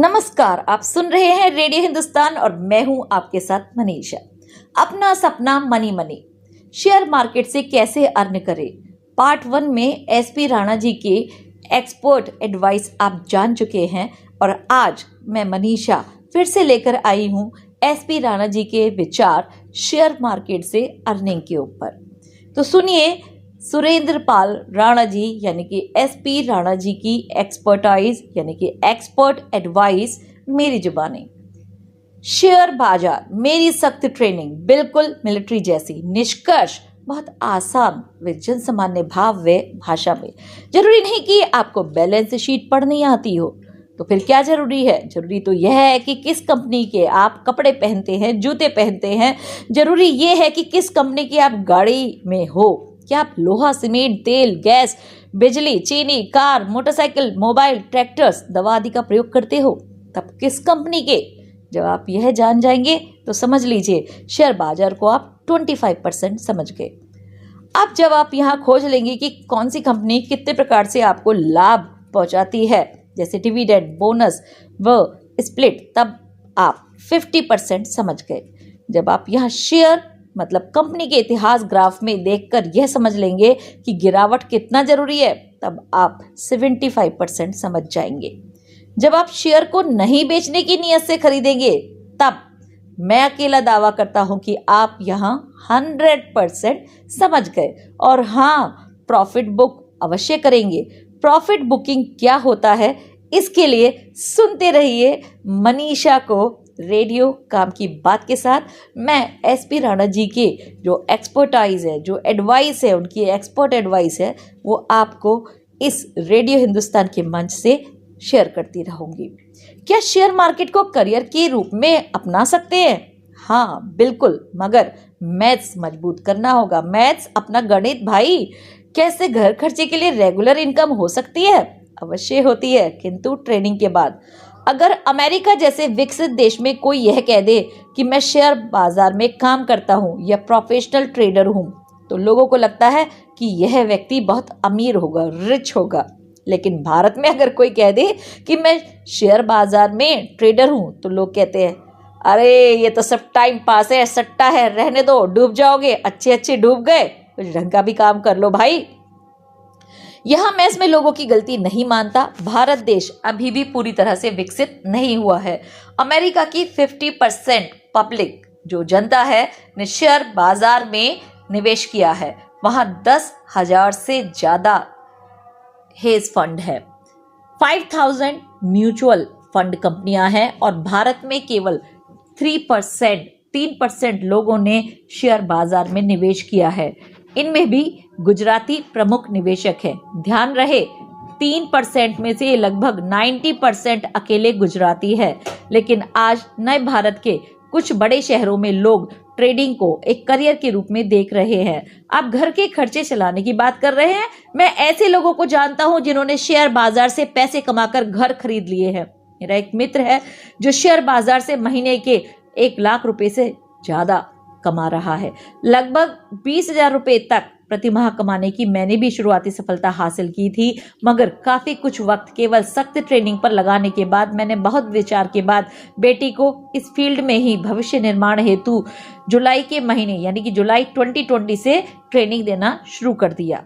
नमस्कार, आप सुन रहे हैं रेडियो हिंदुस्तान और मैं हूं आपके साथ मनीषा। अपना सपना मनी मनी, शेयर मार्केट से कैसे अर्न करें, पार्ट 1 में एसपी राणा जी के एक्सपर्ट एडवाइस आप जान चुके हैं और आज मैं मनीषा फिर से लेकर आई हूं एसपी राणा जी के विचार शेयर मार्केट से अर्निंग के ऊपर। तो सुनिए सुरेंद्र पाल राणा जी यानी कि एसपी राणा जी की एक्सपर्टाइज यानी कि एक्सपर्ट एडवाइस मेरी जुबानी। शेयर बाजार मेरी सख्त ट्रेनिंग बिल्कुल मिलिट्री जैसी, निष्कर्ष बहुत आसान व जन सामान्य भाव व भाषा में। जरूरी नहीं कि आपको बैलेंस शीट पढ़नी आती हो, तो फिर क्या जरूरी है? जरूरी तो यह है कि किस कंपनी के आप कपड़े पहनते हैं, जूते पहनते हैं। जरूरी यह है कि किस कंपनी की आप गाड़ी में हो, क्या आप लोहा, सीमेंट, तेल, गैस, बिजली, चीनी, कार, मोटरसाइकिल, मोबाइल, ट्रैक्टर्स, दवा आदि का प्रयोग करते हो, तब किस कंपनी के। जब आप यह जान जाएंगे तो समझ लीजिए शेयर बाजार को आप 25% समझ गए। अब जब आप यहाँ खोज लेंगे कि कौन सी कंपनी कितने प्रकार से आपको लाभ पहुँचाती है, जैसे डिविडेंड, बोनस व स्प्लिट, तब आप 50% समझ गए। जब आप यहाँ शेयर मतलब कंपनी के इतिहास ग्राफ में देखकर यह समझ लेंगे कि गिरावट कितना जरूरी है, तब आप 75% समझ जाएंगे। जब आप शेयर को नहीं बेचने की नीयत से खरीदेंगे, तब मैं अकेला दावा करता हूं कि आप यहां 100% समझ गए। और हाँ, प्रॉफिट बुक अवश्य करेंगे। प्रॉफिट बुकिंग क्या होता है, इसके लिए सुनते रहिए मनीषा को रेडियो काम की बात के साथ। मैं एसपी राणा जी के जो एक्सपर्टाइज है, जो एडवाइस है, उनकी एक्सपर्ट एडवाइस है, वो आपको इस रेडियो हिंदुस्तान के मंच से शेयर करती रहूंगी। क्या शेयर मार्केट को करियर के रूप में अपना सकते हैं? हाँ बिल्कुल, मगर मैथ्स मजबूत करना होगा। मैथ्स अपना गणित भाई। कैसे घर खर्चे के लिए रेगुलर इनकम हो सकती है? अवश्य होती है, किंतु ट्रेनिंग के बाद। अगर अमेरिका जैसे विकसित देश में कोई यह कह दे कि मैं शेयर बाजार में काम करता हूँ या प्रोफेशनल ट्रेडर हूँ, तो लोगों को लगता है कि यह व्यक्ति बहुत अमीर होगा, रिच होगा। लेकिन भारत में अगर कोई कह दे कि मैं शेयर बाजार में ट्रेडर हूँ, तो लोग कहते हैं अरे ये तो सब टाइम पास है, सट्टा है, रहने दो, डूब जाओगे। अच्छे अच्छे डूब गए, कुछ ढंग का भी काम कर लो भाई। यहाँ मैं इसमें लोगों की गलती नहीं मानता। भारत देश अभी भी पूरी तरह से विकसित नहीं हुआ है। अमेरिका की 50% पब्लिक जो जनता है ने शेयर बाजार में निवेश किया है। वहाँ 10,000 से ज्यादा हेज फंड है, 5,000 म्यूचुअल फंड कंपनियां हैं और भारत में केवल 3% लोगों ने शेयर बाजार में निवेश किया है। इनमें भी गुजराती प्रमुख निवेशक हैं। ध्यान रहे 3% में से लगभग 90% अकेले गुजराती है। लेकिन आज नए भारत के कुछ बड़े शहरों में लोग ट्रेडिंग को एक करियर के रूप में देख रहे हैं। आप घर के खर्चे चलाने की बात कर रहे हैं। मैं ऐसे लोगों को जानता हूं जिन्होंने शेयर बाजार से पैसे कमाकर घर खरीद लिए हैं। मेरा एक मित्र है जो शेयर बाजार से महीने के 1 लाख रुपए से ज्यादा कमा रहा है। लगभग 20,000 रुपए तक प्रति माह कमाने की मैंने भी शुरुआती सफलता हासिल की थी, मगर काफी कुछ वक्त केवल सख्त ट्रेनिंग पर लगाने के बाद मैंने बहुत विचार के बाद बेटी को इस फील्ड में ही भविष्य निर्माण हेतु जुलाई के महीने यानी कि जुलाई 2020 से ट्रेनिंग देना शुरू कर दिया।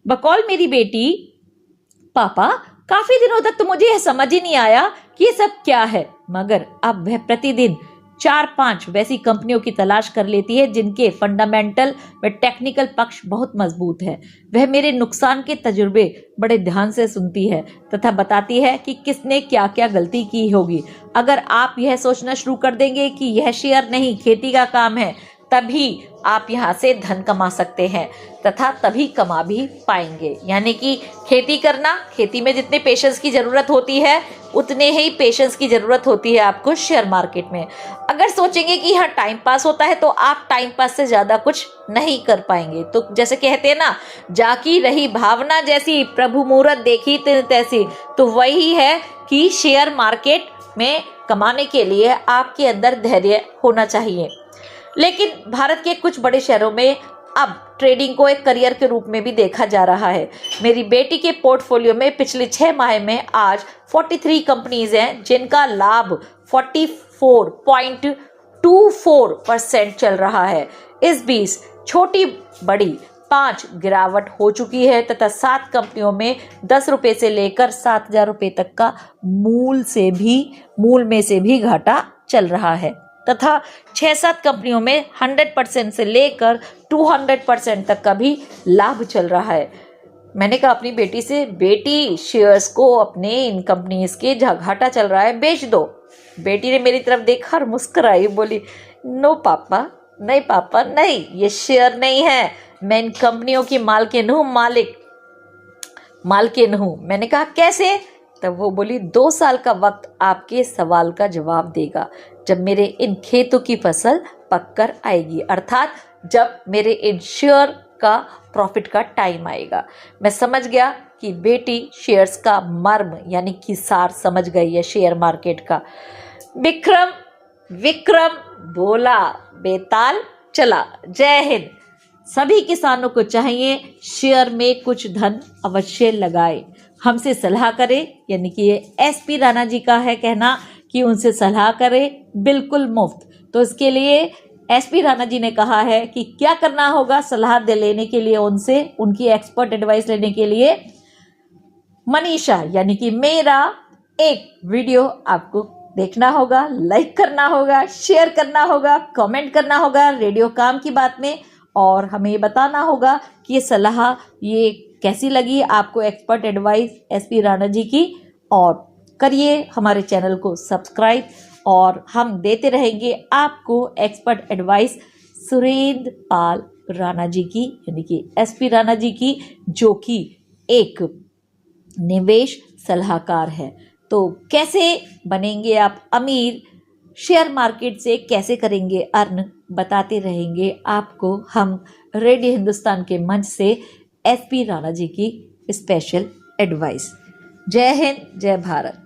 बकौल मेरी बेटी, पापा काफी दिनों तक तो मुझे यह समझ ही नहीं आया कि ये सब क्या है, मगर अब वह प्रतिदिन 4-5 वैसी कंपनियों की तलाश कर लेती है जिनके फंडामेंटल व टेक्निकल पक्ष बहुत मजबूत है। वह मेरे नुकसान के तजुर्बे बड़े ध्यान से सुनती है तथा बताती है कि किसने क्या क्या गलती की होगी। अगर आप यह सोचना शुरू कर देंगे कि यह शेयर नहीं खेती का काम है, तभी आप यहाँ से धन कमा सकते हैं तथा तभी कमा भी पाएंगे। यानी कि खेती करना, खेती में जितने पेशेंस की जरूरत होती है उतने ही पेशेंस की जरूरत होती है आपको शेयर मार्केट में। अगर सोचेंगे कि यहाँ टाइम पास होता है तो आप टाइम पास से ज्यादा कुछ नहीं कर पाएंगे। तो जैसे कहते हैं ना, जाकी रही भावना जैसी, प्रभु मूरत देखी तैसी, तो वही है कि शेयर मार्केट में कमाने के लिए आपके अंदर धैर्य होना चाहिए। लेकिन भारत के कुछ बड़े शहरों में अब ट्रेडिंग को एक करियर के रूप में भी देखा जा रहा है। मेरी बेटी के पोर्टफोलियो में पिछले 6 माह में आज 43 कंपनीज हैं जिनका लाभ 44.24% चल रहा है। इस बीच छोटी बड़ी 5 गिरावट हो चुकी है तथा 7 कंपनियों में 10 रुपए से लेकर 7,000 रुपए तक का मूल में से भी घाटा चल रहा है तथा 6-7 कंपनियों में 100% से लेकर 200% तक का भी लाभ चल रहा है। मैंने कहा अपनी बेटी से, बेटी शेयर्स को अपने इन कंपनीज के जहाँ घाटा चल रहा है बेच दो। बेटी ने मेरी तरफ देखा और मुस्कुराई, बोली नो पापा, नहीं पापा नहीं, ये शेयर नहीं है, मैं इन कंपनियों की मालकिन हूँ, मालकिन हूँ। मैंने कहा कैसे? तब वो बोली 2 साल का वक्त आपके सवाल का जवाब देगा जब मेरे इन खेतों की फसल पककर आएगी, अर्थात जब मेरे इन शेयर का प्रॉफिट का टाइम आएगा। मैं समझ गया कि बेटी शेयर्स का मर्म यानी कि सार समझ गई है शेयर मार्केट का। विक्रम बोला, बेताल चला। जय हिंद। सभी किसानों को चाहिए शेयर में कुछ धन अवश्य लगाए, हमसे सलाह करें, यानी कि ये एसपी राणा जी का है कहना कि उनसे सलाह करें बिल्कुल मुफ्त। तो इसके लिए एसपी राणा जी ने कहा है कि क्या करना होगा सलाह लेने के लिए उनसे, उनकी एक्सपर्ट एडवाइस लेने के लिए मनीषा यानी कि मेरा एक वीडियो आपको देखना होगा, लाइक करना होगा, शेयर करना होगा, कमेंट करना होगा रेडियो काम की बात में, और हमें ये बताना होगा कि ये सलाह ये कैसी लगी आपको, expert advice SP Rana ji की। और करिए हमारे चैनल को सब्सक्राइब और हम देते रहेंगे आपको एक्सपर्ट एडवाइस सुरेंद्र पाल राणा जी की यानी कि एसपी राणा जी की, जो कि एक निवेश सलाहकार है। तो कैसे बनेंगे आप अमीर, शेयर मार्केट से कैसे करेंगे अर्न, बताते रहेंगे आपको हम रेडियो हिंदुस्तान के मंच से एसपी राणा जी की स्पेशल एडवाइस। जय हिंद, जय भारत।